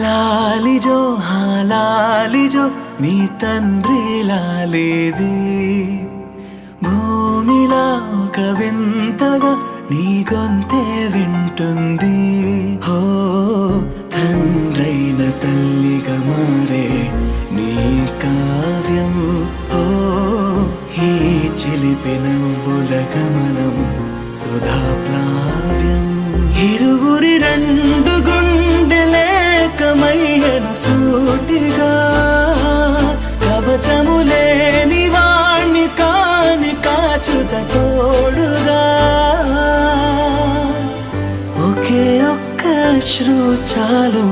లాలిజో లాలిజో నీ తండ్రి లాలేది భూమిలా ఒక వింతగా నీ గొంతే వింటుంది హో తండ్రైన తల్లిగా మారే నీ కావ్యం హో ఈ చిలిపి నవ్వుల గమనం సుధా ప్లావ్యం ఇరువురి రెండు గుండెలేకమయ్యను సూటిగా కవచములేని వాణ్ణి కాని కాచుత తోడుగా ఒకే ఒక్క అశ్రు చాలు